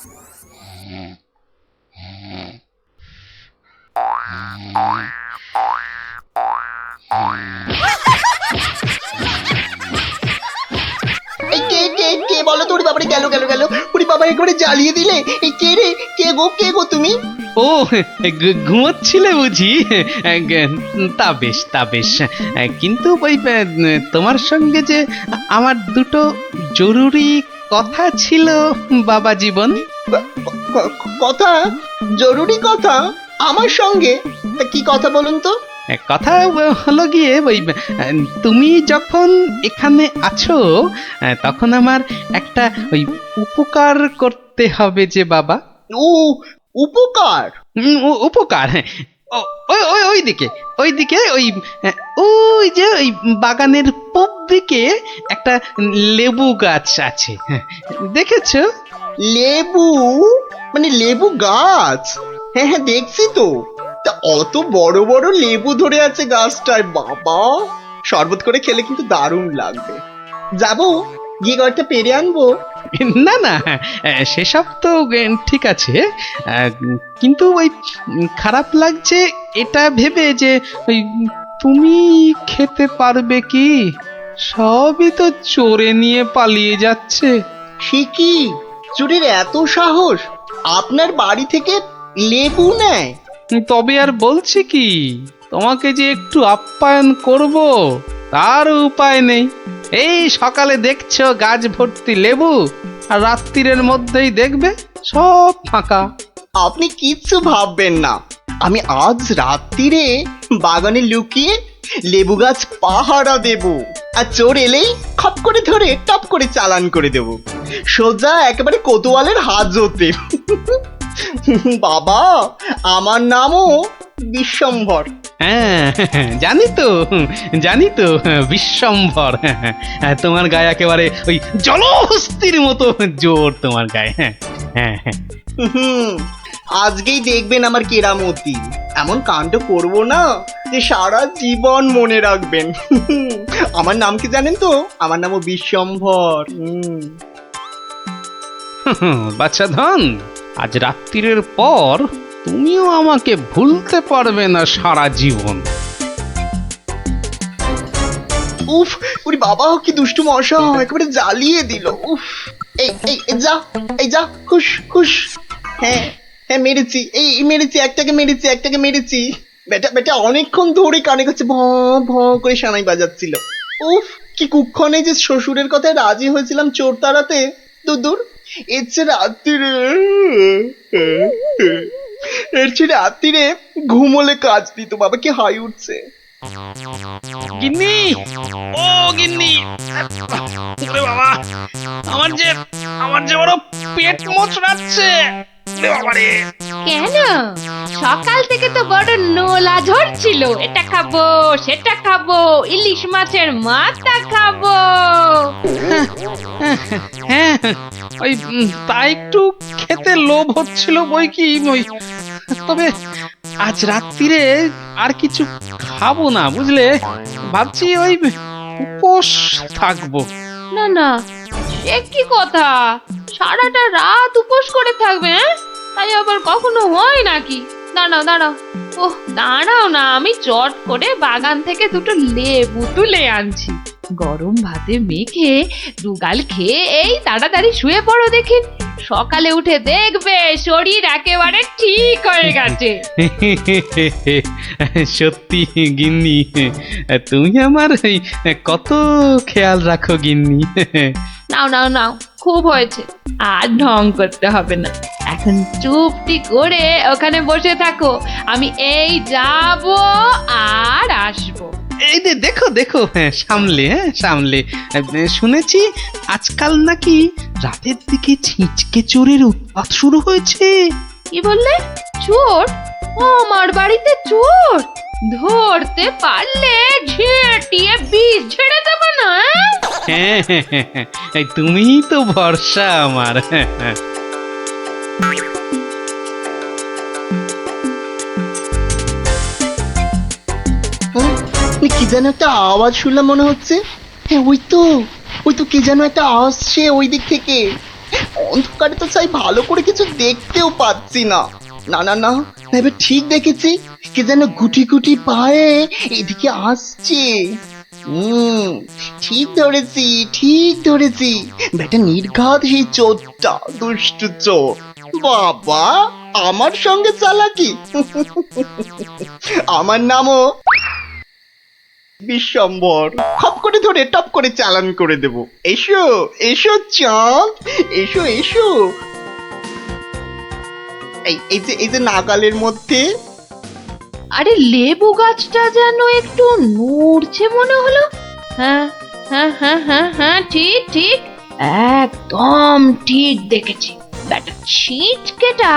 এই কে কে কে বলো তো? ওরে বাবারে, গেল গেল গেল! ওরে বাবা, একবারে জ্বালিয়ে দিলে! এই কে রে? কে গো তুমি? ও, ঘুমোচ্ছিলে বুঝি? তা বেশ, তা বেশ। কিন্তু ওই তোমার সঙ্গে যে আমার দুটো জরুরি কথা ছিল বাবা জীবন। কথা? জরুরি কথা আমার সঙ্গে? তা কি কথা বলুন তো? কথা হলো গিয়ে ওই তুমি যখন এখানে আছো তখন আমার একটা ওই উপকার করতে হবে যে বাবা। ও, উপকার? উপকার, হ্যাঁ। ওই ওই ওইদিকে ওই যে ওই বাগানের পূব দিকে একটা লেবু গাছ আছে, দেখেছো? লেবু? মানে লেবু গাছ? হ্যাঁ হ্যাঁ, দেখছি তো। তা অত বড় বড় লেবু ধরে আছে গাছটায়, বাবা! শরবত করে খেলে কিন্তু দারুণ লাগবে। যাবো, গিয়ে কয়েকটা পেরে আনবো। না না, সেসব তো ঠিক আছে, কিন্তু ওই খারাপ লাগছে এটা ভেবে যে ওই তুমি খেতে পারবে কি? সবই তো চোরে নিয়ে পালিয়ে যাচ্ছে। সে কি? চোরের এত সাহস? আপনার বাড়ি থেকে লেবু নেয়? তবে আর বলছি কি, তোমাকে যে একটু আপ্যায়ন করব তার উপায় নেই। এই সকালে দেখছো গাছ ভর্তি লেবু, আর রাত্রিরের মধ্যেই দেখবে সব ফাঁকা। আপনি কিচ্ছু ভাববেন না, আমি আজ রাত্রিরে বাগানে লুকিয়ে লেবু গাছ পাহারা দেব, আর চোর এলেই খপ করে ধরে টপ করে চালান করে দেব, সোজা একেবারে কোতোয়ালের হাজতে। বাবা, আমার নামও বিশ্বম্ভর। হ্যাঁ, জানি তো বিশ্বম্ভর। তোমার গায়ে একেবারে ওই জলহস্তির মতো জোর তোমার গায়ে। হ্যাঁ হ্যাঁ হ্যাঁ। হুম, আজকেই দেখবেন আমার কেরামতি। এমন কাণ্ড করব না যে সারা জীবন মনে রাখবেন। আমার নাম কি জানেন তো? আমার নামও বিশ্বম্ভর। বাচ্চা ধন, আজ রাত্রিরের পর তুমিও আমাকে ভুলতে পারবে না সারা জীবন। উফ, ওরে বাবা, কি দুষ্টু মশা! একেবারে জ্বালিয়ে দিল। উফ! এই এই এই, যা, এই যা, হুশ হুশ! হ্যাঁ হ্যাঁ, মেরেছি, মেরেছি, একটাকে মেরেছি। বেটা বেটা অনেকক্ষণ ধরে কানে কাছে ভ ভ করে সানাই বাজাচ্ছিল। উফ, কি কুক্ষণে যে শ্বশুরের কথায় রাজি হয়েছিলাম চোর তাড়াতে! দূর, এর চেয়ে রাত্রিরে ঘুমোলে কাজ দিত। বাবা, কি হাই উঠছে! গিন্নি, ও গিন্নি, ওরে বাবা, আমার যে বড় পেট মোচড়াচ্ছে। কেন? সকাল থেকে তো বড় নোলা ঝরছিল, এটা খাবো সেটা খাবো, ইলিশ মাছের মাথা খাবো। হ্যাঁ, ওই তা একটু খেতে লোভ হচ্ছিল বই কি, ওই তবে আজ রাত্রিরে আর কিছু খাবো না, বুঝলে? ভাবছি ওই উপোস থাকবো। না না, সে কি কথা? সারাটা রাত উপোস করে থাকবে? তাই আবার কখনো হয় নাকি? দাঁড়াও, ওহ দাঁড়াও না, আমি চট করে বাগান থেকে দুটো লেবু তুলে আনছি। গরম ভাতে মেখে দুগাল খেয়ে এই তাড়াতাড়ি শুয়ে পড়ো দেখি। সকালে উঠে দেখবে শরীর একেবারে ঠিক হয়ে গেছে। সত্যি গিন্নি, তুমি আমার কত খেয়াল রাখো গিন্নি। নাও, খুব হয়েছে, আর ঢং করতে হবে না। এখন চুপটি করে ওখানে বসে থাকো, আমি এই যাব আর আসবো। এই যে দেখো, সামলে। শুনেছি আজকাল নাকি রাতের দিকে ছিঁচকে চোরের উৎপাত শুরু হয়েছে। কি বললে? চোর? ও, আমার বাড়িতে চোর? ধরতে পারলে ঝেঁটিয়ে বিষ ছেড়ে দেবো না? হ্যাঁ, তুমিই তো ভরসা আমার। কি যেন একটা আওয়াজ শুনলাম মনে হচ্ছে। হ্যাঁ, ওই তো কি যেন একটা আসছে ওই দিক থেকে। অন্ধকারে তো চাই ভালো করে কিছু দেখতেও পাচ্ছি না। না না না, এবার ঠিক দেখেছি, কে যেন গুটি গুটি পায়ে এদিকে আসছে। ঠিক ধরেছি, ঠিক ধরেছি, বেটা নির্ঘাত এই চোরটা, দুষ্টু চোর। বাবা, আমার সঙ্গে চালাকি। আমার নামও বিশ্বম্বর। খপ করে ধরে টপ করে চালান করে দেব। এসো এসো চাঁদ, এসো এসো। এই যে নাগালের মধ্যে। আরে লেবু গাছটা যেন একটু নড়ছে মনে হলো। হ্যাঁ হ্যাঁ হ্যাঁ হ্যাঁ হ্যাঁ, ঠিক ঠিক, একদম ঠিক দেখেছি। ব্যাটা ছিটকেটা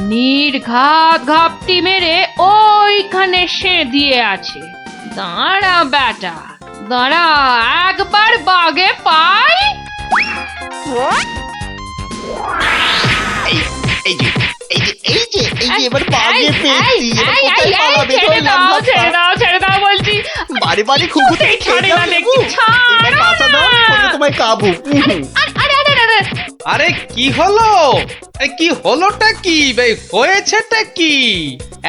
নির্ঘাত ঘাপটি মেরে ওইখানে সে দিয়ে আছে। দাঁড়া ব্যাটা, দাঁড়া, একবার বাগে পাই। এই এই যে এই যে এই যে এই যে এবার বাগে এই, পেয়েছি। এবার এই, কোথায় এই, এই, পালাবে? ছেড়ে ধরলাম দাও, ধাক্কা। ছেড়ে দাও, ছেড়ে দাও বলছি। বারে বারে খুকুতে ছাড়ে না দেখছি, ছাড়ো কাঁচা দাও, না। করে তোমায় কাবু। আরে আরে আরে আরে, আরে কি হলো? কি হলোটা কি ভাই, হয়েছেটা কি?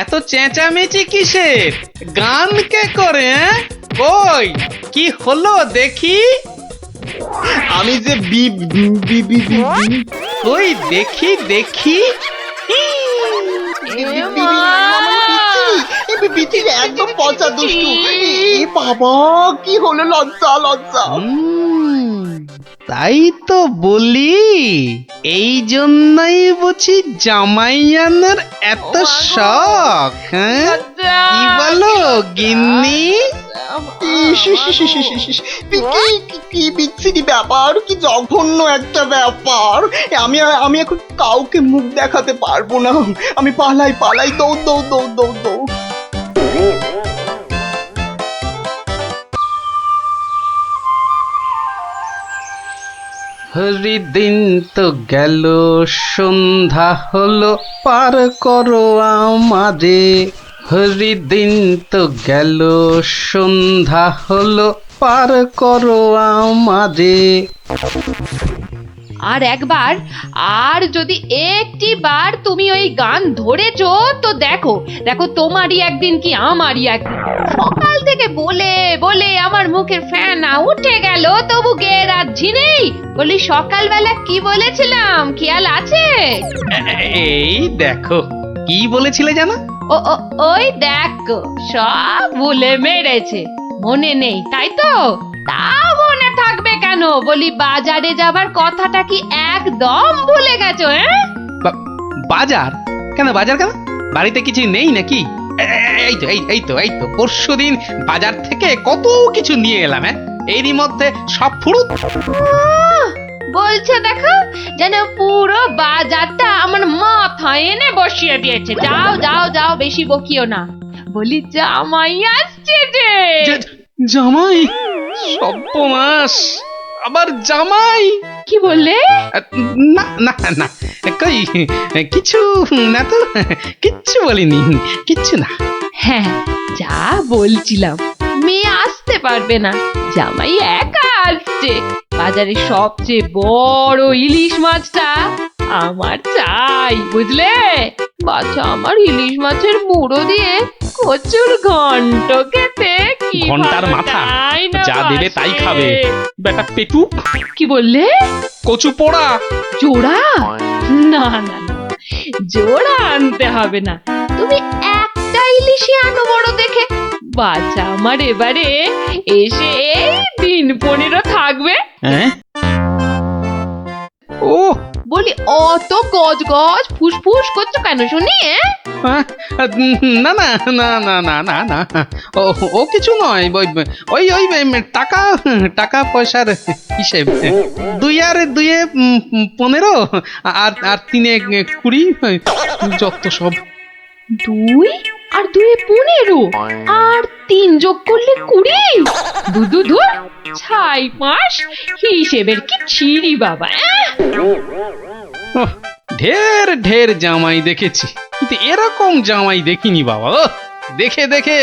এত চেঁচামেচি কিসের? গান কে করে? কই কি হলো দেখি? আমি যে B B B B B- কই দেখি দেখি। বিচিরি একদম পচা দুষ্টু। এ বাবা, কি হলো? লজ্জা লজ্জা। তাই তো বলি, এই জন্যই বুঝি জামাইয়ানের এত শখ। হ্যাঁ, কি বলো গিন্নি? ইস, ইস, ইস, ইস, ইস, ইস, কি বিচ্ছিরি ব্যাপার, কি জঘন্য একটা ব্যাপার। আমি এখন কাউকে মুখ দেখাতে পারবো না। আমি পালাই পালাই, দৌড় দৌড় দৌড় দৌড় দৌড়। হরিদিন তো গেল, সন্ধ্যা হলো, পার করো আমারে। হরিদিন তো গেল, সন্ধ্যা হলো, পার করো আমারে। আর একবার, আর যদি একটি বার তুমি ওই গান ধরেছো তো দেখো দেখো, তোমারই একদিন কি আমারই একদিন। সকাল থেকে বলে বলে আমার মুখের ফেনা উঠে গেল, তবু গেয়ে রাখছি নেই। বলি সকালবেলা কি বলেছিলাম, খেয়াল আছে? এই দেখো, কি বলেছিলে জানো? ও ও, ওই দেখো, সব ভুলে মেরেছে, মনে নেই তাই তো? তা মনে থাকবে কেন? বলি বাজারে যাবার কথাটা কি একদম ভুলে গেছো? বাজার কেন? বাজার কেন? বাড়িতে কিছু নেই নাকি? এই তো পরশুদিন বাজার থেকে কত কিছু নিয়ে এলাম। হ্যাঁ, এরই মধ্যে সব ফুরুত। বলছে দেখো, যেন পুরো বাজারটা আমার মাথায় এনে বসিয়ে দিয়েছে। যাও যাও যাও, বেশি বকিও না। বলি জামাই আসছে যে। জামাই? সর্বনাশ, আবার জামাই? কি বললে? না না না, কই কিছু না তো, কিচ্ছু বলিনি, কিচ্ছু না। হ্যাঁ, যা বলছিলাম, মেয়ে আসতে পারবে না, জামাই একা আসছে। বাজারে সবচেয়ে বড় ইলিশ মাছটা আমার চাই, বুঝলে? বাচ্চা আমার ইলিশ মাছের মুড়ো দিয়ে কচুর ঘন্ট খেতে কি ঘন্টার ভালো মাথা, তাই না যা দেবে তাই বাসে? খাবে। বেটা পেটু। কি বললে? কচু পোড়া? জোড়া? না না না, জোড়া আনতে হবে না, তুমি একটা ইলিশই আনো বড় দেখে। বাচ্চা আমার এবারে এসে এই দিন 15 থাকবে। হ্যাঁ, ও বলি অত গজ গজ ফুসফুস করছো কেন শুনি? না না না না না না না, ও ও কিছু নয়। ওই ওই টাকা টাকা পয়সার হিসেব। 2 আর 2 15, আর 3 20, যত সব। 2 আর 2 15, আর 3 যোগ করলে 20। দুদু ছাই মাস হিসেবের কি ছিরি বাবা। ওহ, ঢের ঢের জামাই দেখেছি, কিন্তু এরকম জামাই দেখিনি বাবা। দেখে দেখে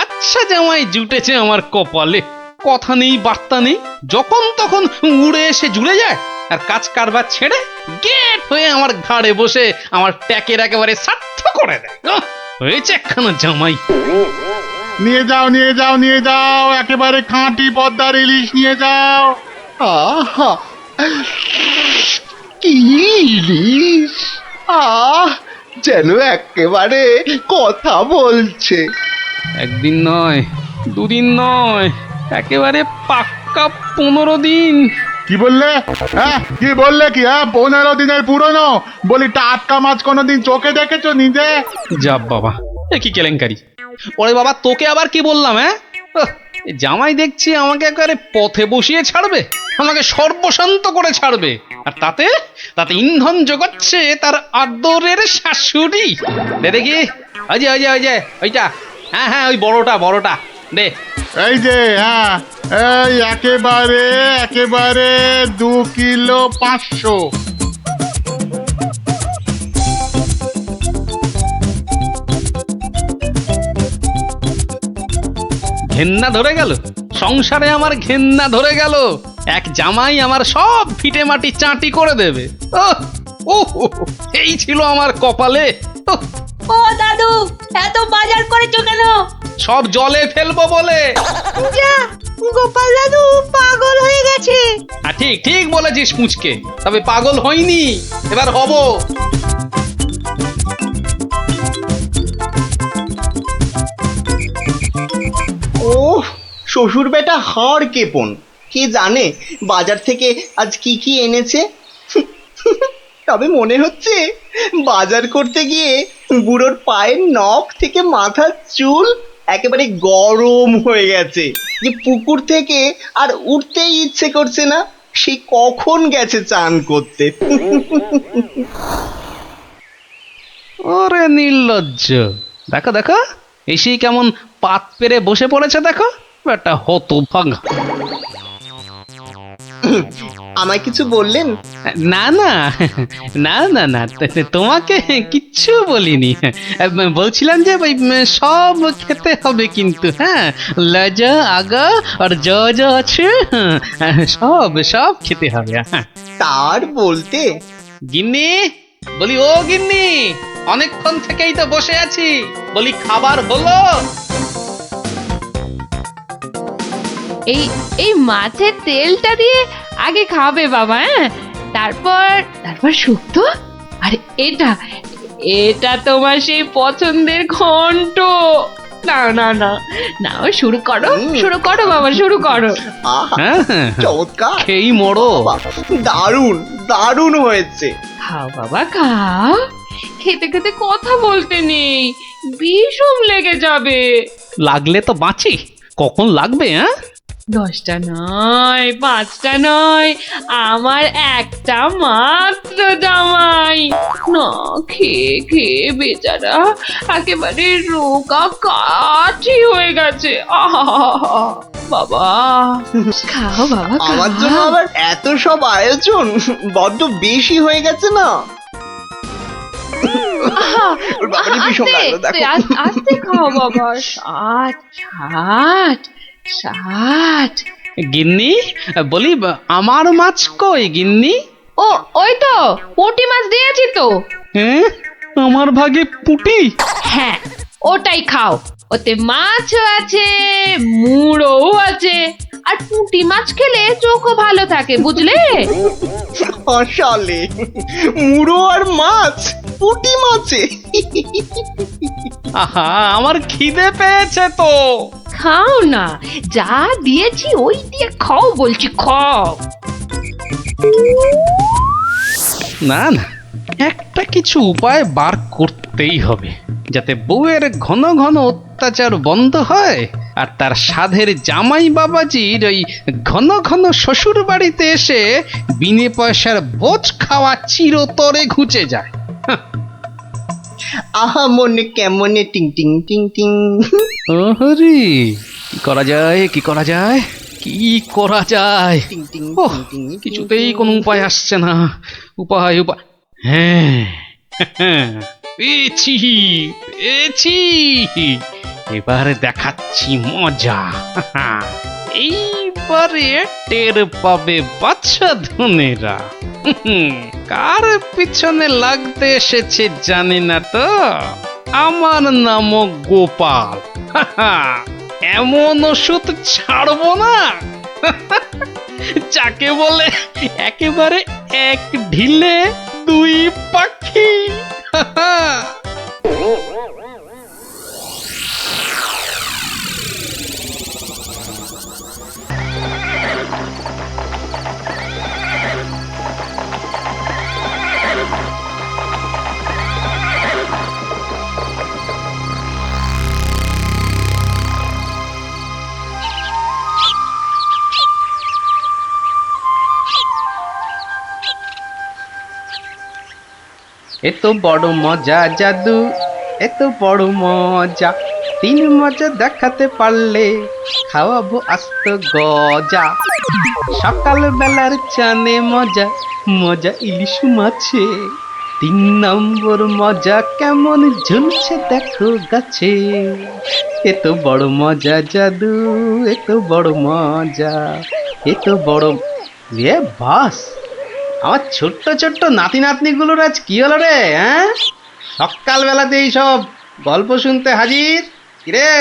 আচ্ছা জামাই জুটেছে আমার কপালে। কথা নেই বার্তা নেই, যখন তখন উড়ে এসে জুড়ে যায়। আর কাজ কারবার ছেড়ে গেট হয়ে আমার ঘাড়ে বসে আমার ট্যাকের একেবারে সার্থ করে দেয়। হয়েছে একখানা জামাই। নিয়ে যাও নিয়ে যাও নিয়ে যাও, একেবারে খাঁটি পদ্মার ইলিশ নিয়ে যাও। আহা, কি ইলিশ! যেন একেবারে কথা বলছে। একদিন নয়, দুদিন নয়, একেবারে পাক্কা 15 দিন। কি বললে? হ্যাঁ কি বললে? কি 15 দিনের পুরনো? বলি টাটকা মাছ কোনোদিন চোখে দেখেছো নিজে? যা বাবা, এ কি কেলেঙ্কারি! ওরে বাবা, তোকে আবার কি বললাম? এ জামাই দেখছি আমাকে একেবারে পথে বসিয়ে ছাড়বে, আমাকে সর্বশান্ত করে ছাড়বে। আর তাতে তাতে ইন্ধন জোগাচ্ছে তার আদরের শাশুড়ি। দে দেখি, ওই যে ওই যে ওই যে ওইটা, হ্যাঁ হ্যাঁ, ওই বড়টা বড়টা দে। এই যে এই একেবারে একেবারে 2 কিলো 500। ঘেন্না ধরে গেল, সংসারে আমার ঘেন্না ধরে গেল। এক জামাই আমার সব ফিটে মাটি চাটি করে দেবে। এই ছিল আমার কপালে। ও দাদু, এত বাজার করেছো কেন? সব জলে ফেলবো বলে। যা, গোপাল দাদু পাগল হয়ে গেছে। ঠিক ঠিক বলেছিস পুচকে, তবে পাগল হইনি, এবার হব। ও শ্বশুর বেটা হাড় কেপন, কে জানে বাজার থেকে আজ কি কি এনেছে। তবে মনে হচ্ছে বাজার করতে গিয়ে বুড়োর পায়ের নখ থেকে মাথার চুল একেবারে গরম হয়ে গেছে, যে পুকুর থেকে আর উঠতেই ইচ্ছে করছে না। সে কখন গেছে চান করতে। ওরে নির্লজ্জ, দেখো দেখো, এসেই কেমন পাত পেরে বসে পড়েছে দেখো, একটা হতভাগা। আমায় কিছু বললেন? না না না না না, তোমাকে কিচ্ছু বলিনি। বলছিলাম যে ওই সব খেতে হবে কিন্তু, হ্যাঁ, লজা আগা আর যা যা আছে সব সব খেতে হবে। হ্যাঁ, তার বলতে গিন্নি, বলি ও গিন্নি, অনেকক্ষণ থেকেই তো বসে আছি, বলি খাবার হলো? এই এই মাছের তেলটা দিয়ে আগে খাবে বাবা, হ্যাঁ, তারপর তারপর শুক্তো। আর এটা এটা তোমার সেই পছন্দের ঘন্ট। না না না না, শুরু করো শুরু করো বাবা, শুরু করো। আহা, হ্যাঁ হ্যাঁ, চমৎকার, খেয়েই মরো। বাবা, দারুণ দারুণ হয়েছে। খাও বাবা খাও, খেতে খেতে কথা বলতে নেই, বিষম লেগে যাবে। লাগলে তো বাঁচি, কখন লাগবে? হ্যাঁ, 10টা নয়, 5টা নয়, আমার একটা মাত্র জামাই। না খেয়ে খেয়ে বেচারা একেবারে রোগা কাঠি হয়ে গেছে। আহা বাবা, খাও বাবা আমার জন্য খাও। আবার এত সব আয়োজন বড্ড বেশি হয়ে গেছে না? আহা, ওর বাবারই ভীষণ আস্তে, লাগলো, দেখো। আস্তে খাও বাবা। 60 60। গিন্নি, বলি আমার মাছ কই গিন্নি? ও ওই তো পুঁটি মাছ দিয়েছি তো। হ্যাঁ, আমার ভাগে পুটি? হ্যাঁ, ওটাই খাও, ওতে মাছও আছে, মুড়োও আছে, আর পুঁটি মাছ খেলে চোখও ভালো থাকে, বুঝলে? আসলে মুড়ো আর মাছ, পুঁটি মাছে। আহা, আমার খিদে পেয়েছে তো। খাও না, যা দিয়েছি ওই দিয়ে খাও বলছি, খাও। না না, একটা কিছু উপায় বার করতেই হবে, যাতে বউয়ের ঘন ঘন অত্যাচার বন্ধ হয়, আর তার সাধের জামাই বাবাজির ওই ঘন ঘন শ্বশুর বাড়িতে এসে বিনে পয়সার ভোজ খাওয়া চিরতরে ঘুচে যায়। আহা মনে কেমনে টিং টিং টিং টিং। ওহরি, কি করা যায়, কি করা যায়, কি করা যায়? টিং টিং ওহ, টিং টিং, কিছুতেই কোনো উপায় আসছে না। উপায় উপায়, হ্যাঁ, পেয়েছি পেয়েছি, এবার দেখাচ্ছি মজা। এইবারে টের পাবে বাচ্চা ধনেরা। কার পিছনে লাগতে এসেছে জানি না তো, আমার নামও গোপাল। এমন ওষুধ ছাড়বো না যাকে বলে একেবারে এক ঢিলে দুই পাখি। এত বড় মজা জাদু, এত বড় মজা, তিন মজা দেখাতে পারলে খাওয়াবো আস্ত গজা। সকাল বেলার চানে মজা, মজা ইলিশ মাছে, 3 নম্বর মজা কেমন ঝুলছে দেখো গাছে। এত বড় মজা জাদু, এত বড় মজা, এত বড়। এ বাস, আমার ছোট্ট ছোট্ট নাতি নাতনিগুলোর আজ কি হলো রে? হ্যাঁ, সকাল বেলাতেই সব গল্প শুনতে হাজির। কিরে?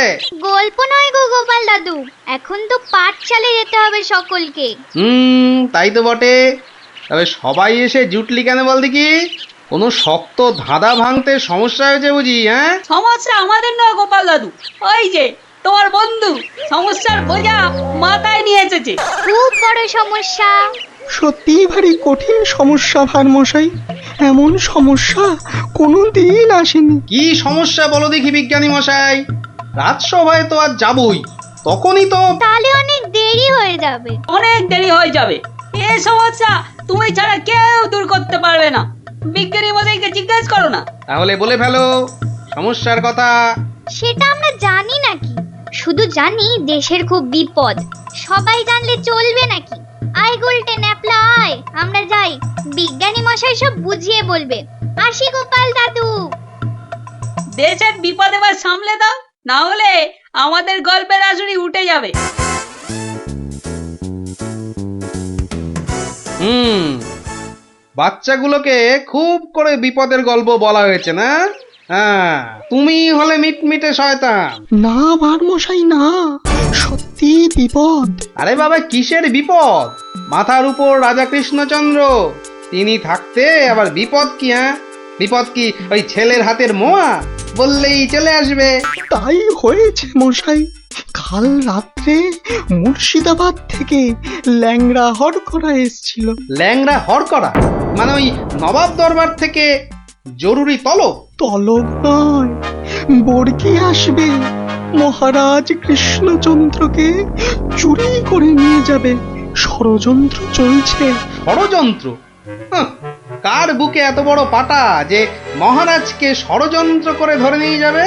গল্প নয় গো গোপাল দাদু, এখন তো পাঠশালে যেতে হবে সকলকে। তাই তো বটে। তবে সবাই এসে জুটলি কেন বল দেখি? কোনো শক্ত ধাঁধা ভাঙতে সমস্যা হয়েছে বুঝি? হ্যাঁ, সমস্যা আমাদের নয় গোপাল দাদু, ওই যে তোমার বন্ধু সমস্যার বোঝা মাথায় নিয়ে এসেছে। খুব বড় সমস্যা। সত্যিই ভারী কঠিন সমস্যা ভারমশাই, এমন সমস্যা কোনোদিন আসেনি। কি সমস্যা বলো দেখি বিজ্ঞানী মশাই? রাজসভায় তো আজ যাবই, তখনই তো। তাহলে অনেক দেরি হয়ে যাবে। অনেক দেরি হয়ে যাবে। এই সমস্যা তুমি ছাড়া কেউ দূর করতে পারবে না। বিজ্ঞানী মশাইকে জিজ্ঞেস করো না। তাহলে বলে ফেলো সমস্যার কথা। সেটা আমরা জানি নাকি, শুধু জানি দেশের খুব বিপদ। সবাই জানলে চলবে নাকি? আয় গুলটে ন্যাপলা আয়, আমরা যাই, বিজ্ঞানী মশাই সব বুঝিয়ে বলবে। আসি গোপাল দাদু। দেশের বিপদ এবার সামলে দাও, না হলে আমাদের গল্পের আসরই উঠে যাবে। বাচ্চাগুলোকে খুব করে বিপদের গল্প বলা হয়েছে না? হ্যাঁ, তুমি হলে মিটমিটে শয়তান। না ভারমশাই না, সত্যি বিপদ। আরে বাবা, কিসের বিপদ? মাথার উপর রাজা কৃষ্ণচন্দ্র, তিনি থাকতে আবার বিপদ কি? হ্যাঁ, বিপদ কি ওই ছেলের হাতের মোয়া বললেই চলে আসবে? তাই হয়েছে মশাই। কাল রাত্রে মুর্শিদাবাদ থেকে ল্যাংড়া হরকরা এসছিল। ল্যাংড়া হরকরা মানে ওই নবাব দরবার থেকে জরুরি তলব? তলব নয়, বর্গি আসবে। মহারাজ কৃষ্ণচন্দ্রকে চুরি করে নিয়ে যাবে। ষড়যন্ত্র চলছে। ষড়যন্ত্র? হাহ, কার বুকে এত বড় পাটা যে মহারাজকে ষড়যন্ত্র করে ধরে নিয়ে যাবে?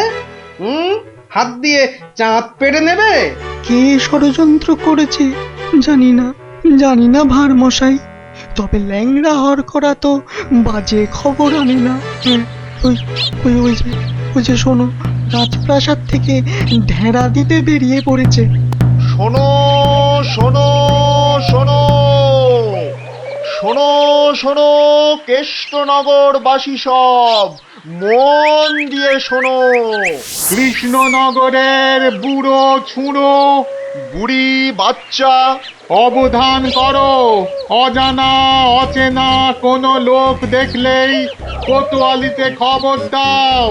হাত দিয়ে চাঁদ পেড়ে নেবে? কে ষড়যন্ত্র করেছে জানি না ভারমশাই। তবে ল্যাংড়া হরকরা তো বাজে খবর আনে না। হ্যাঁ, ওই যে শোনো, রাজপ্রাসাদ থেকে ঢেড়া দিতে বেরিয়ে পড়েছে। শোনো শোনো শোনো শোনো শোনো, কেষ্টনগরবাসী সব মন দিয়ে শোনো। কৃষ্ণনগরের বুড়ো ছুঁড়ো বুড়ি বাচ্চা, অবধান করো। অজানা অচেনা কোনো লোক দেখলেই কোতোয়ালিতে খবর দাও।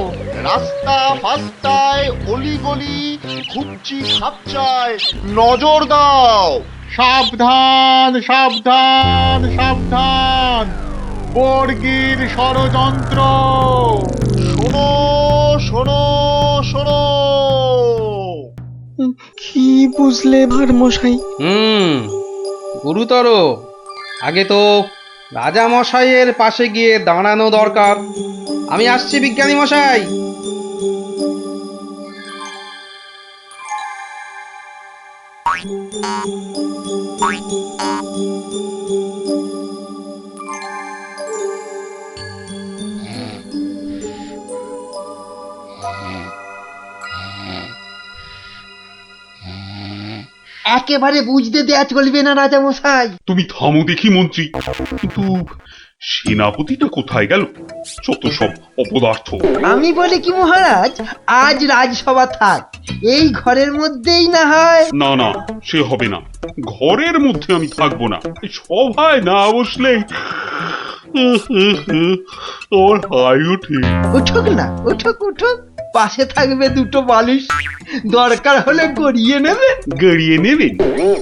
রাস্তা ফাস্তায় অলিগলি ঘুপচি খাপচায় নজর দাও। সাবধান সাবধান সাবধান, বর্গির ষড়যন্ত্র। শোনো শোনো শোনো। কি বুঝলে ভারমশাই? গুরুতর। আগে তো রাজা মশাইয়ের পাশে গিয়ে দাঁড়ানো দরকার। আমি আসছি বিজ্ঞানী মশাই। একেবারে বুঝতে দেয়া চলবে না রাজা মশাই। তুমি থামো দেখি মন্ত্রী, কিন্তু সেনাপতিটা কোথায় গেল? যত সব অপদার্থ। আমি বলি কি মহারাজ, আজ রাজসভা থাক, এই ঘরের মধ্যেই না হয়। না না, সে হবে না। ঘরের মধ্যে আমি থাকবো না। এই সভায় না বসলে আমার হাই ওঠে। উঠুক না, উঠুক উঠুক, পাশে থাকবে দুটো বালিশ, দরকার হলে গড়িয়ে নেবে। গড়িয়ে নেবেন?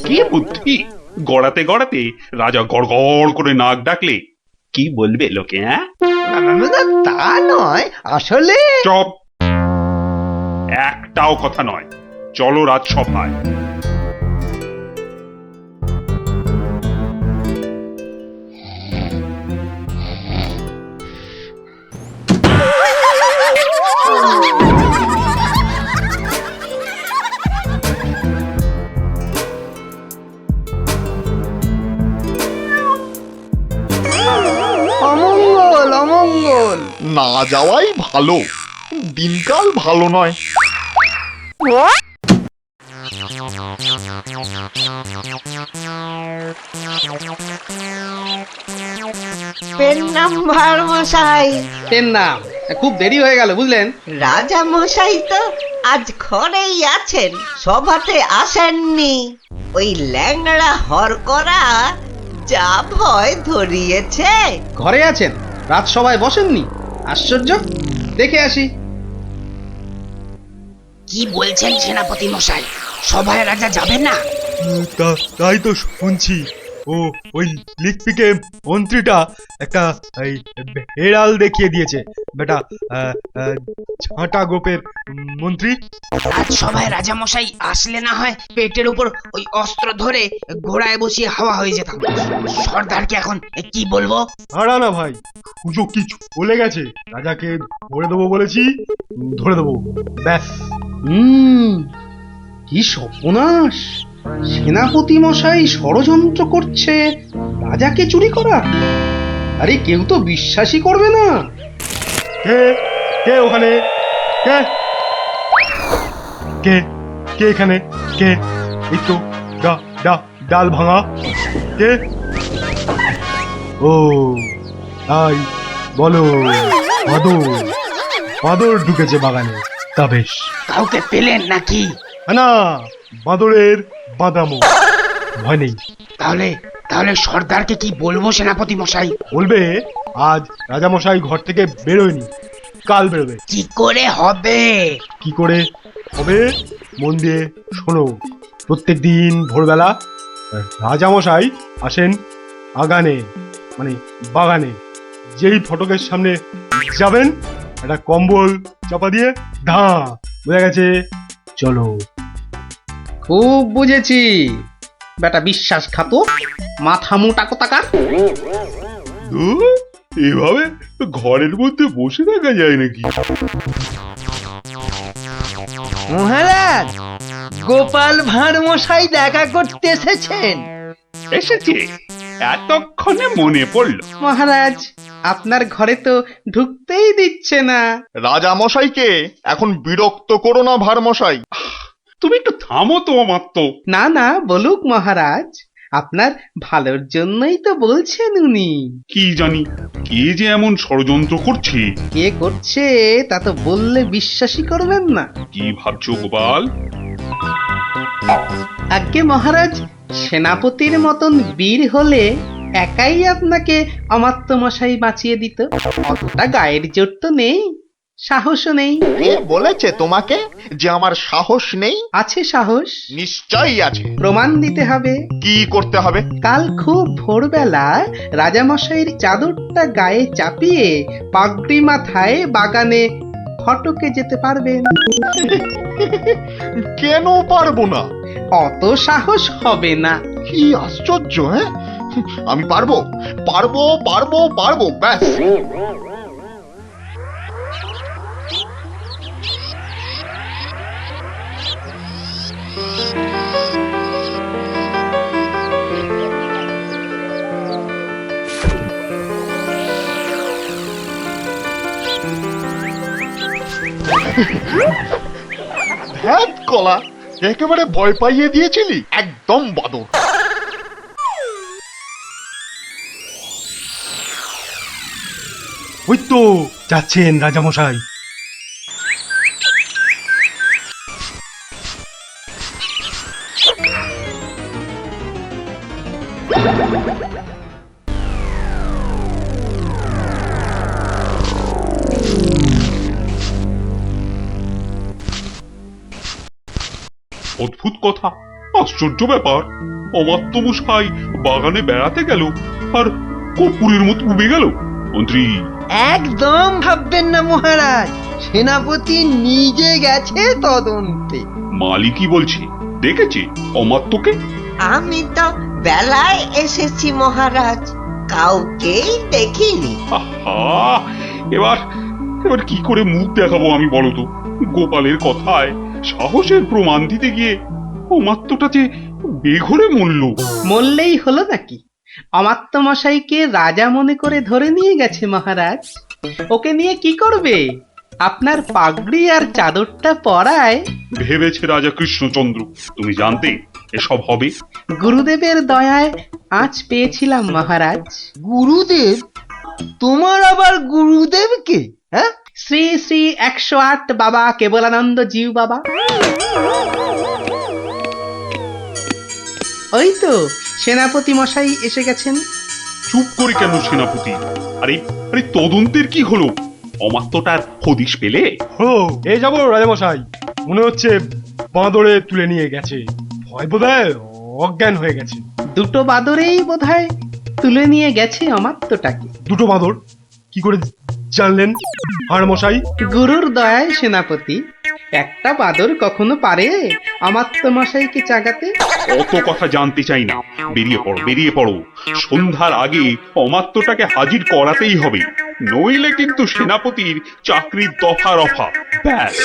কি বুদ্ধি! গড়াতে গড়াতে রাজা গড় গড় করে নাক ডাকলে কি বলবে লোকে? হ্যাঁ, তা নয়, আসলে চপ! একটাও কথা নয়। চলো রাজসভায়। অমঙ্গল অমঙ্গল। না যাওয়াই ভালো, দিনকাল ভালো নয়। পেন নাম্বার মশাই, পেন নাম, খুব দেরি হয়ে গেল বুঝলেন। রাজা মশাই তো আজ ঘরেই আছেন, সভাতে আসেননি। ওই ল্যাংড়া হরকরা যা ভয় ধরিয়েছে। ঘরে আছেন, রাজসভায় বসেননি? আশ্চর্য, দেখে আসি। কি বলছেন সেনাপতি মশাই, সভায় রাজা যাবেন না? তাই তো শুনছি। ওই লিকপিকে মন্ত্রীটা একটা এই হেড়াল দেখিয়ে দিয়েছে বেটা, ঝাঁটা গোপের মন্ত্রী। আজ সভায় রাজা মশাই আসলে না হয় পেটের উপর ওই অস্ত্র ধরে ঘোড়ায় বসিয়ে হাওয়া হয়ে যেতাম। সর্দারকে এখন কি বলবো? হারা না ভাই, সুযোগ কি চলে গেছে। রাজাকে ধরে দেবো বলেছি, ধরে দেবো, ব্যাস। কি সর্বনাশ! সেনাপতি মশাই ষড়যন্ত্র করছে রাজাকে চুরি করা। আরে কেউ তো বিশ্বাসই করবে না। কে কে ওখানে? কে কে কে এখানে? কে? এই তো ডাল ভাঙা। কে? ও তাই বলো, বাদর ঢুকেছে বাগানে। তা বেশ, কাউকে পেলেন নাকি? না, বাদরের বাদামো, ভয় নেই। তাহলে তাহলে সর্দারকে কি বলবো সেনাপতি মশাই? বলবে আজ রাজামশাই ঘর থেকে বেরোয়নি, কাল বেরোবে। কি করে হবে? কি করে হবে মন দিয়ে শোনো। প্রত্যেক দিন ভোরবেলা রাজামশাই আসেন আগানে, মানে বাগানে। যেই ফটকের সামনে যাবেন, একটা কম্বল চাপা দিয়ে ধাঁ, বোঝা গেছে? চলো। খুব বুঝেছি, বেটা বিশ্বাসঘাতক, মাথা মোটা কোথাকার। এভাবে ঘরের মধ্যে বসে থাকা যায় নাকি? মহারাজ, গোপাল ভাঁড় মশাই দেখা করতে এসেছেন। এসেছে? এতক্ষণে মনে পড়লো। মহারাজ, আপনার ঘরে তো ঢুকতেই দিচ্ছে না। রাজা মশাইকে এখন বিরক্ত করো না ভার মশাই। তুমি একটু থামো তো মাত্র। না না, বলুক মহারাজ, আপনার ভালোর জন্যই তো বলছেন উনি। কি জানি কে যে এমন ষড়যন্ত্র করছে। কে করছে তা তো বললে বিশ্বাসই করবেন না। কি ভাবছো গোপাল? আজ্ঞে মহারাজ, সেনাপতির মতন বীর হলে একাই আপনাকে অমাত্য মশাই বাঁচিয়ে দিত। অতটা গায়ের জোর তো নেই, সাহসও নেই। কে বলেছে তোমাকে যে আমার সাহস নেই? আছে সাহস, নিশ্চয়ই আছে। প্রমাণ দিতে হবে। কি করতে হবে? কাল খুব ভোরবেলা রাজামশাইয়ের চাদরটা গায়ে চাপিয়ে পাগড়ি মাথায় বাগানে ফটকে যেতে পারবেন। কেন পারবো না? অত সাহস হবে না। কি আশ্চর্য! হ্যাঁ, আমি পারবো পারবো পারবো পারবো, ব্যাস। ধ্যাৎ কলা, একেবারে ভয় পাইয়ে দিয়েছিলি, একদম বাদর। ওই তো যাচ্ছেন রাজামশাই। অদ্ভুত কথা, আশ্চর্য ব্যাপার। অমাত্যমশাই বাগানে বেড়াতে গেল আর কর্পূরের মতো উবে গেল। মন্ত্রী, একদম ভাববেন না মহারাজ, সেনাপতি নিজে গেছে তদন্তে। মালিকই বলছে দেখেছে অমাত্যকে। আমি তো বেলায় এসেছি মহারাজ, কাউকেই দেখিনি। আহা, এবার এবার কি করে মুখ দেখাবো আমি বলো তো? গোপালের কথায় সাহসের প্রমাণ দিতে গিয়ে অমাত্যটা যে বেঘরে মূল্য। মরলেই হলো নাকি? অমাত্য মশাইকে রাজা মনে করে ধরে নিয়ে গেছে মহারাজ। ওকে নিয়ে কি করবে? আপনার পাগড়ি আর চাদরটা পরায়। ভেবেছে রাজা কৃষ্ণচন্দ্র তুমি জানতে এসব হবে? গুরুদেবের দয়ায় আজ পেয়েছিলাম মহারাজ। গুরুদেব? তোমার আবার গুরুদেব কে? হ্যাঁ, শ্রী শ্রী 108 বাবা কেবলানন্দ জিউ বাবা। ওই তো সেনাপতি মশাই এসে গেছেন। চুপ করে কেন সেনাপতি? আরে আরে তদন্তের কি হলো? অমাত্যটার হদিশ পেলে? ও এই যাবো রাজামশাই, মনে হচ্ছে বাঁদরে তুলে নিয়ে গেছে। ভয় বোধহয় অজ্ঞান হয়ে গেছে। দুটো বাদরেই বোধহয় তুলে নিয়ে গেছে অমাত্যটাকে। দুটো বাঁদর? কি করে জানলেন আর মশাই? গুরুর দয়ায় সেনাপতি। একটা বাদর কখনো পারে অমাত্য মশাইকে জাগাতে? অত কথা জানতে চাই না, বেরিয়ে পড়ো বেরিয়ে পড়ো। সন্ধ্যার আগে অমাত্যটাকে হাজির করাতেই হবে, নইলে কিন্তু সেনাপতির চাকরির দফা রফা। ব্যাস।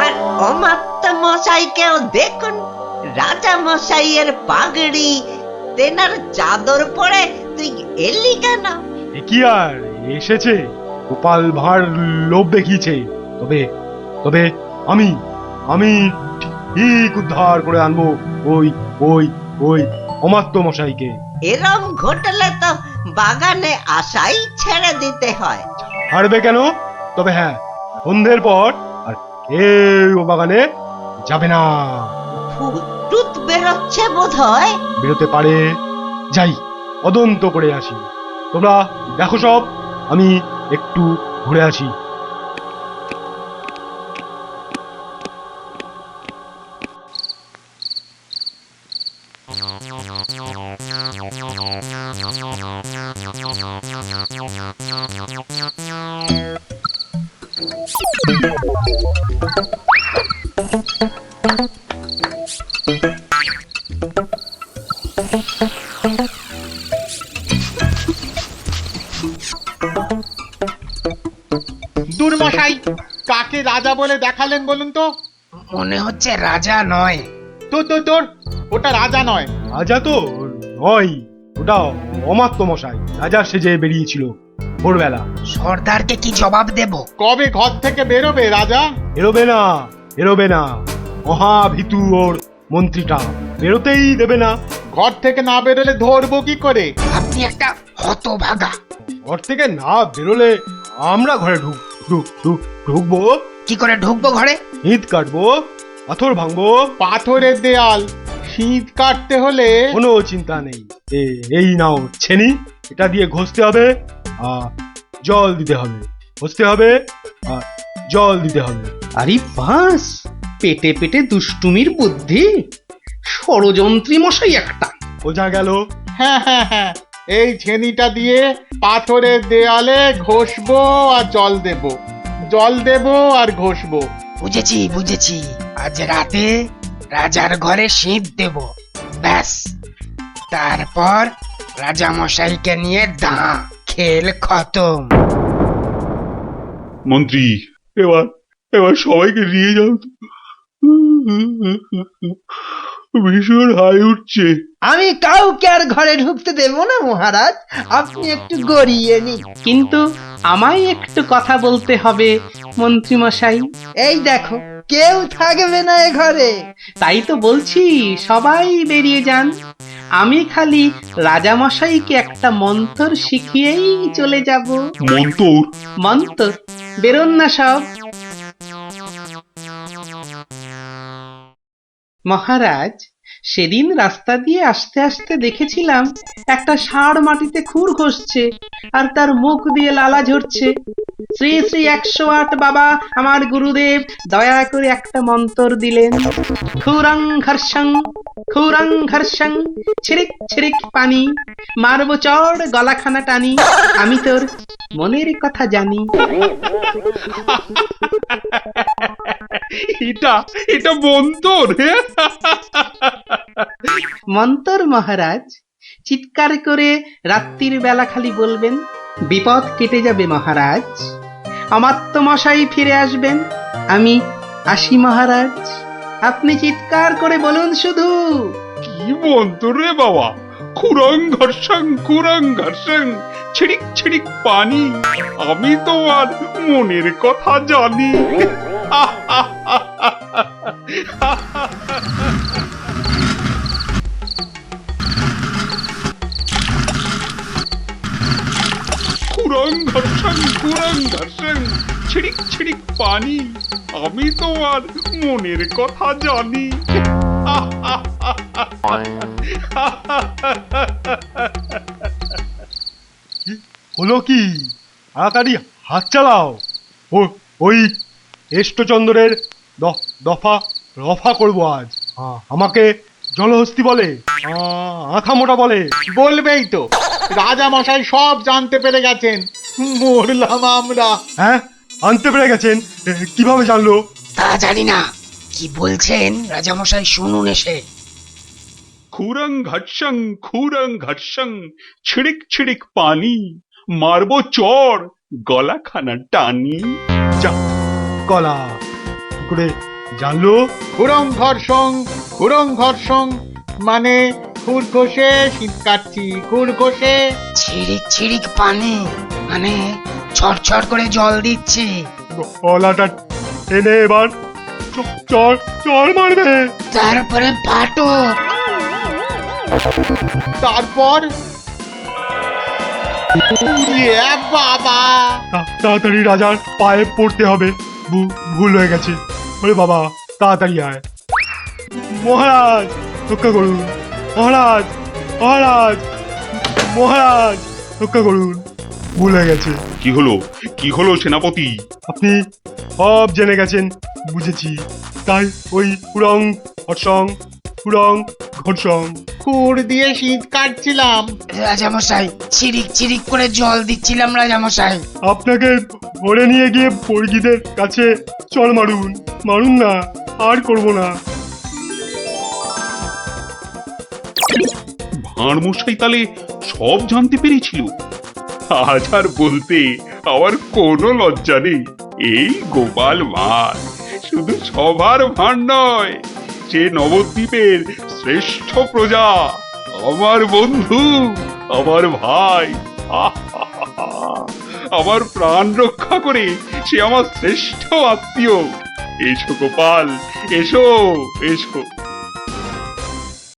আর অমাত্য মশাইকেও দেখুন, রাজা মশাইয়ের পাগড়ি তেনার চাদর পরে তুই এলি কেন? এ কি আর এসেছে, গোপাল ভাঁড় লোভ দেখিয়েছে। তবে তবে আমি আমি ঠিক উদ্ধার করে আনবো ওই ওই ওই অমাত্য মশাইকে। এরম ঘটলে তো বাগানে আসাই ছেড়ে দিতে হয়। হারবে কেন? তবে হ্যাঁ, সন্ধ্যের পর আর কেউ বাগানে যাবে না। ভূত টুত বেরোচ্ছে বোধ হয়। বেরোতে পারে, যাই তদন্ত করে আসি। তোমরা দেখো সব, আমি একটু ঘুরে আসি। দুর্মশাই, কাকে রাজা বলে দেখালেন বলুন তো? মনে হচ্ছে রাজা নয়। তোর ওটা রাজা নয়। রাজা তো নয়, ওটা অমাত্য মশাই। রাজা সেজে বেরিয়েছিল ভোরবেলা। সর্দারকে কি জবাব দেব? কবে ঘর থেকে বেরোবে রাজা? বেরোবে না, বেরোবে না। মহাভীতু ওর মন্ত্রীটা, বেরোতেই দেবে না। ঘর থেকে না বেরোলে ধরবো কি করে? আপনি একটা হতভাগা। ঘর থেকে না বেরোলে আমরা ঘরে ঢুকবো। কি করে ঢুকবো ঘরে? ইট কাটবো, পাথর ভাঙবো। পাথরের দেয়াল, শীত কাটতে হলে কোনো চিন্তা নেই। এই নাও ছেনি, এটা দিয়ে ঘষতে হবে আর জল দিতে হবে, ঘষতে হবে আর জল দিতে হবে। আরে বাস, পেটে পেটে দুষ্টুমির বুদ্ধি। ষড়যন্ত্রী মশাই একটা। বোঝা গেল? হ্যাঁ হ্যাঁ হ্যাঁ, এই ছেনিটা দিয়ে পাথরের দেয়ালে ঘষবো আর জল দেব আর ঘষবো। বুঝেছি বুঝেছি, আজ রাতে রাজার ঘরে শীত দেব, ব্যাস। তারপর রাজা মশাইকে নিয়ে দাঁ, খেল খতম। মন্ত্রী, এবার এবার সবাইকে নিয়ে যাও তো। ভীষণ হাই উঠছে। আমি কাউকে আর ঘরে ঢুকতে দেব না মহারাজ, আপনি একটু গড়িয়ে নিন। কিন্তু আমায় একটু কথা বলতে হবে মন্ত্রী মশাই। এই দেখো, কেউ থাকবে না এ ঘরে। তাই তো বলছি, সবাই বেরিয়ে যান। আমি খালি রাজামশাইকে একটা মন্ত্র শিখিয়েই চলে যাব। মন্তর? মন্ত্র, বেরোন না সব। মহারাজ, সেদিন রাস্তা দিয়ে আসতে আসতে দেখেছিলাম একটা ষাঁড় মাটিতে খুর ঘষছে আর তার মুখ দিয়ে লালা ঝরছে। শ্রী শ্রী 108 বাবা আমার গুরুদেব দয়া করে একটা মন্তর দিলেন। খুরং ঘর্ষং, খুরং ঘর্ষং, ছিরিক ছিরিক পানি, মারব চড় গলাখানা টানি, আমি তোর মনের কথা জানি। এটা মন্তর? মন্তর মহারাজ, চিৎকার করে রাত্রির বেলা খালি বলবেন, বিপদ কেটে যাবে মহারাজ, অমাত্য মশাই ফিরে আসবেন, আমি আসি মহারাজ। আপনি চিৎকার করে বলুন শুধু। কি মন্তর রে বাবা? খুরং ঘর্ষং, খুরং ঘর্ষং, ছিড়িক ছিড়িক পানি, আমি তোমার মনের কথা জানি। খুরং ঘর্ষং, খুরং ঘর্ষং, ছিড়িক ছিড়িক পানি, আমি তোমার মনের কথা জানি। হলো কি? তাড়াতাড়ি হাত চালাও। ওই এষ্টচন্দ্রের দফা রফা করবো আজ। আমাকে জলহস্তি বলে, আঁখা মোটা বলে। বলবেই তো, রাজা মশাই সব জানতে পেরে গেছেন। মরলাম আমরা। হ্যাঁ, আনতে পেরে গেছেন? কিভাবে জানলো? তা জানি না, কি বলছেন রাজামশাই শুনুন এসে। খুরং ঘর্ষং, খুরং ঘর্ষং, ছিড়িক ছিড়িক পানি, মারবো চর গলাখানা টানি। যা কলা, কি করে জানলো? খুরং ঘর্ষং মানে খুর ঘষে শীত কাটছি, খুর ঘষে। ছিড়িক ছিড়িক পানি মানে ছটছট করে জল দিচ্ছে। কলাটা টেনে এবার চর চর মারবে। তারপরে ফাটক। তারপর বাবা, তাড়াতাড়ি রাজার পায়ে পড়তে হবে। ভুল হয়ে গেছে। ওরে বাবা, তাড়াতাড়ি আয়। মহারাজ রক্ষা করুন, মহারাজ, মহারাজ, মহারাজ রক্ষা করুন, ভুল হয়ে গেছে। কি হলো, কি হলো সেনাপতি? আপনি সব জেনে গেছেন, বুঝেছি। তাই ওই পুরং ঘর্ষং, পুরং ঘর্ষং খুর দিয়ে শীত কাটছিলাম। রাজামশাই, চিরিক চিরিক করে জল দিচ্ছিলাম রাজামশাই। আপনাকে ধরে নিয়ে গিয়ে বর্গীদের কাছে চল মারুন, মারুন না, আর করব না। ভাঁড় মশাই তাহলে সব জানতে পেরেছিল। আজ আর বলতে আমার কোনো লজ্জা নেই। এই গোপাল ভাঁড় শুধু সবার ভাঁড় নয়, সে নবদ্বীপের শ্রেষ্ঠ প্রজা, আমার বন্ধু, আমার ভাই। আমার প্রাণ রক্ষা করে সে আমার শ্রেষ্ঠ আত্মীয়। এসো গোপাল, এসো এসো।